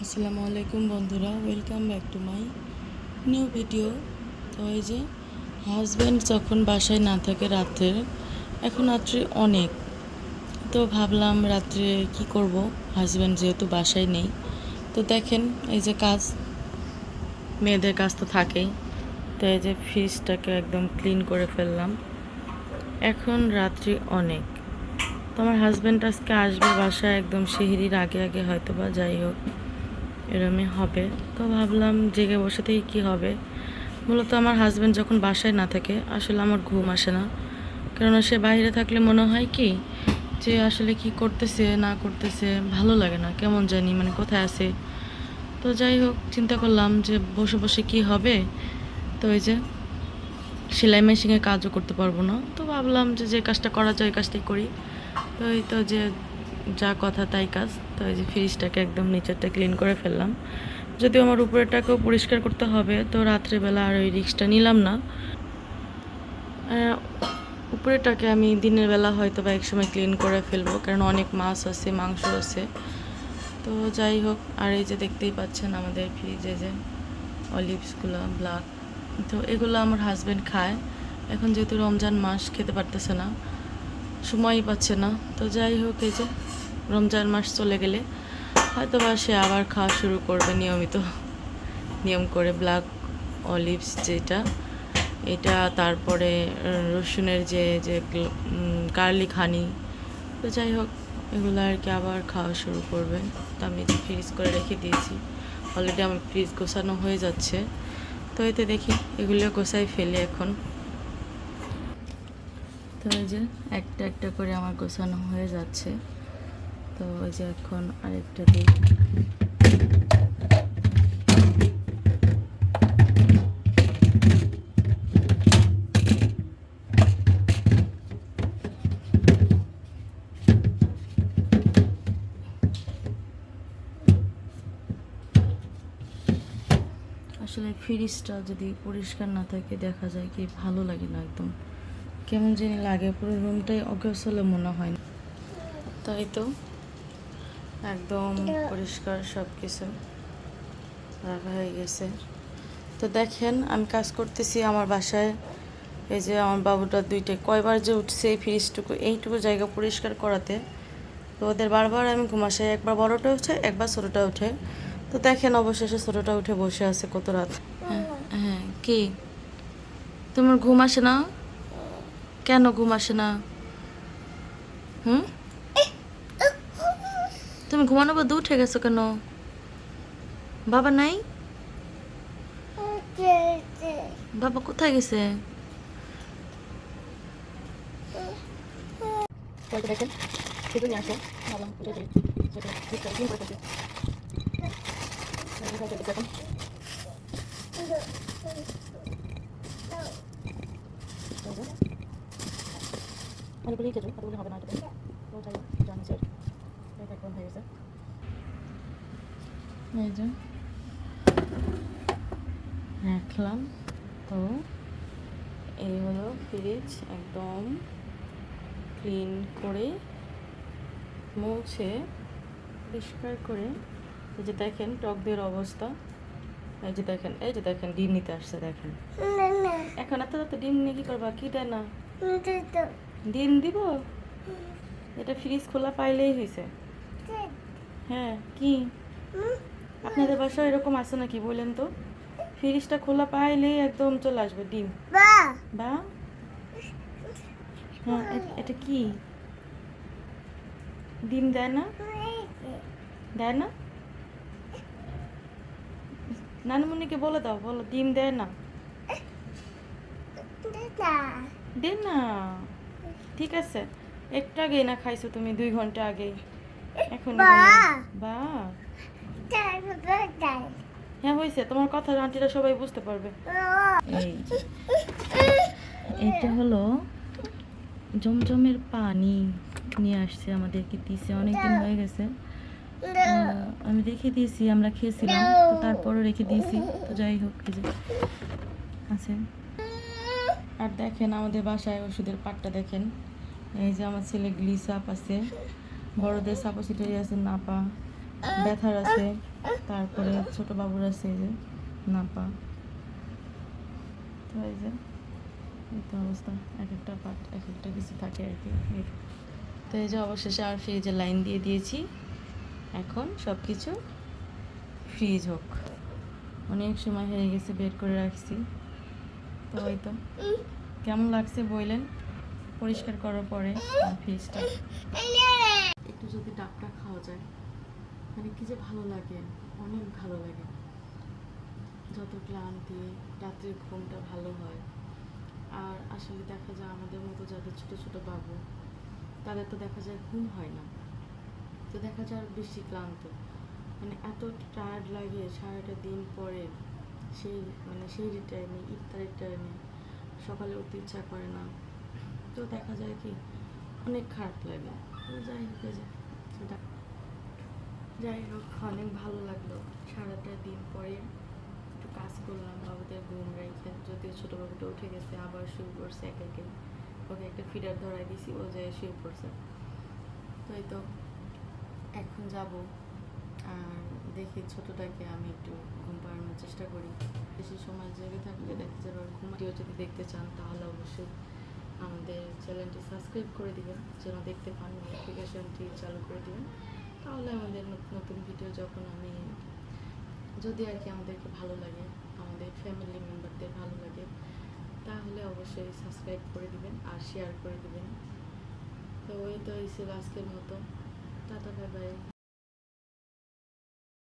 আসসালামু আলাইকুম বন্ধুরা, welcome back to my new video. তো এই যে হাজব্যান্ড যখন বাসায় না থাকে রাত্রের, এখন রাত্রে অনেক, তো ভাবলাম রাত্রে কি করব, হাজব্যান্ড যেহেতু বাসায় নেই। তো দেখেন এই যে কাজ, মেয়েদের কাজ তো থাকেই। তো এই যে ফ্রিজটাকে একদম ক্লিন করে ফেললাম। এখন রাত্রি অনেক, তো আমার হাজব্যান্ড আজকে আসবে বাসায় একদম সেহরির আগে আগে, হয়তো বা যাই হোক এরমই হবে। তো ভাবলাম জেগে বসে থেকে কী হবে। মূলত আমার হাজব্যান্ড যখন বাসায় না থাকে আসলে আমার ঘুম আসে না, কেননা সে বাইরে থাকলে মনে হয় কি যে আসলে কি করতেছে না করতেছে ভালো লাগে না, কেমন জানি মানে কোথায় আছে। তো যাই হোক চিন্তা করলাম যে বসে বসে কি হবে। তো এই যে সেলাই মেশিনে কাজও করতে পারবো না, তো ভাবলাম যে যে কাজটা করা যায় ওই কাজটাই করি। তো এই তো যে যা কথা তাই কাজ। তো এই যে ফ্রিজটাকে একদম নিচেরটা ক্লিন করে ফেললাম, যদিও আমার উপরেরটাকেও পরিষ্কার করতে হবে। তো রাত্রেবেলা আর ওই রিস্কটা নিলাম না। উপরেরটাকে আমি দিনের বেলা হয়তো বা এক সময় ক্লিন করে ফেলবো, কারণ অনেক মাছ আছে, মাংস আছে। তো যাই হোক, আর এই যে দেখতেই পাচ্ছেন আমাদের ফ্রিজে যে অলিভসগুলো ব্ল্যাক, তো এগুলো আমার হাজব্যান্ড খায়। এখন যেহেতু রমজান মাস খেতে পারতেছে না, সময়ই পাচ্ছে না। তো যাই হোক, এই যে রমজান মাস চলে গেলে হয়তো বা সে আবার খাওয়া শুরু করবে নিয়মিত, নিয়ম করে ব্ল্যাক অলিভস যেটা, এটা তারপরে রসুনের যে যে গার্লিক হানি। তো যাই হোক এগুলো আর কি আবার খাওয়া শুরু করবে। তো আমি ফ্রিজ করে রেখে দিয়েছি, অলরেডি আমার ফ্রিজ গোছানো হয়ে যাচ্ছে। তো এতে দেখি এগুলো গোছাই ফেলি এখন। তো এই যে একটা একটা করে আমার গোছানো হয়ে যাচ্ছে। তো ওই যে এখন আরেকটা দিই। আসলে ফ্রিজটা যদি পরিষ্কার না থাকে দেখা যায় কি ভালো লাগে না, একদম কেমন জানি লাগে, পুরো রুমটাই অগোছালো মনে হয় না। তাই তো একদম পরিষ্কার সব কিছু রাখা হয়ে গেছে। তো দেখেন আমি কাজ করতেছি আমার বাসায়। এই যে আমার বাবুটা দুইটা কয়বার যে উঠছে এই ফ্রিজটুকু এইটুকু জায়গা পরিষ্কার করাতে। তো ওদের বারবার আমি ঘুমাসাই, একবার বড়টা উঠে একবার ছোটোটা উঠে। তো দেখেন অবশেষে ছোটোটা উঠে বসে আছে কত রাত। হ্যাঁ হ্যাঁ, কি তোমার ঘুম আসে না? কেন ঘুম আসে না? হুম, তুমি ঘুমানো বাদে উঠে গেছো কেন? বাবা নাই? বাবা কোথায় গেছে? দেখেন শুধু নিয়ে আসো, ভাবলাম উঠে যাই, সেটা ঠিক করে ক্লিন করে ফেলছি। দেখুন অনেকগুলি খেজুর, কতগুলি হবে না এটাতে। তো যাই হোক জানি স্যার একদম হয়ে গেছে। এই যে রাখলাম। তো এই হলো ফ্রিজ একদম ক্লিন করে মুছে পরিষ্কার করে। এই যে দেখেন টক দইয়ের অবস্থা। এই যে দেখেন, এই যে দেখেন ডিম নিতে আসছে, দেখেন এখন এত রাতে ডিম নিয়ে কি করবা? কি দেয় না? ডিম দিব? এটা ফ্রিজ খোলা পাইলেই হয়েছে। হ্যাঁ কি আপনাদের বাসায় এরকম আছে নাকি বলেন তো? ফ্রিজটা খোলা পাইলেই একদম চলে আসবে ডিম। বা হ্যাঁ, এটা কি ডিম দেয় না? দেয় না? নানুমণিকে বলে দাও, বলো ডিম দেয় না। দে না, ঠিক আছে। একটু আগেই না খাইছো তুমি, 2 ঘন্টা আগেই। এখন বা হ্যাঁ হয়েছে, তোমার কথা আন্টিরা সবাই বুঝতে পারবে। এই এটা হলো জমজমের পানি নিয়ে আসছে আমাদেরকে দিছে, অনেকদিন হয়ে গেছে। আমি রেখে দিয়েছি, আমরা খেয়েছিলাম তো তারপরও রেখে দিয়েছি। তো যাই হোক এই যে আছে। আর দেখেন আমাদের বাসায় ওষুধের পাটটা দেখেন। এই যে আমার ছেলে গ্লিসাপ আছে, বড়দের সাপোসিটারি আছে, নাপা ব্যথার আছে, তারপরে ছোট বাবুর আছে এই যে নাপা। তো এই যে এই তো অবস্থা, এক একটা পার্ট এক একটা কিছু থাকে আর কি। তো এই যে অবশেষে আর ফ্রিজে লাইন দিয়ে দিয়েছি, এখন সব কিছু ফ্রিজ হোক। অনেক সময় হয়ে গেছে বের করে রাখছি। তো ওই তো কেমন লাগছে বললেন পরিষ্কার করার পরে ফ্রিজটা। একটু যদি ডাবটা খাওয়া যায় মানে কি যে ভালো লাগে, অনেক ভালো লাগে। যত ক্লান্তি, রাত্রির ঘুমটা ভালো হয়। আর আসলে দেখা যায় আমাদের মতো যাদের ছোট ছোট বাবু, তাদের তো দেখা যায় ঘুম হয় না, তো দেখা যায় বেশি ক্লান্ত, মানে এত টায়ার্ড লাগে সারাটা দিন পরে। সেই টাইমে ইফতারের টাইমে সকালে উঠতে ইচ্ছা করে না, তো দেখা যায় কি অনেক খারাপ লাগে। তো যাই হোক, এই যে সেটা যাই হোক অনেক ভালো লাগলো। সারাটা দিন পরে একটু কাজ করলাম, বাবুদের ঘুম রেখে, যদিও ছোটো বাবুটা উঠে গেছে, আবার শুয়ে পড়ছে একে একে। ওকে একটা ফিডার ধরাই দিছি, ও যায় শুয়ে পড়ছে। তো এই তো এখন যাব, আর দেখি ছোটোটাকে আমি একটু ঘুম পাড়ানোর চেষ্টা করি। বেশি সময় জেগে থাকলে দেখা যাবে ঘুমাটিও যদি দেখতে চান তাহলে অবশ্যই আমাদের চ্যানেলটি সাবস্ক্রাইব করে দিবেন, যেন দেখতে পান, নোটিফিকেশনটি চালু করে দিবেন। তাহলে আমাদের নতুন নতুন ভিডিও যখন আমি, যদি আর কি আমাদেরকে ভালো লাগে, আমাদের ফ্যামিলি মেম্বারদের ভালো লাগে, তাহলে অবশ্যই সাবস্ক্রাইব করে দিবেন আর শেয়ার করে দিবেন। তো ওই তো এই ছিল আজকের মতো। Tata, bye bye.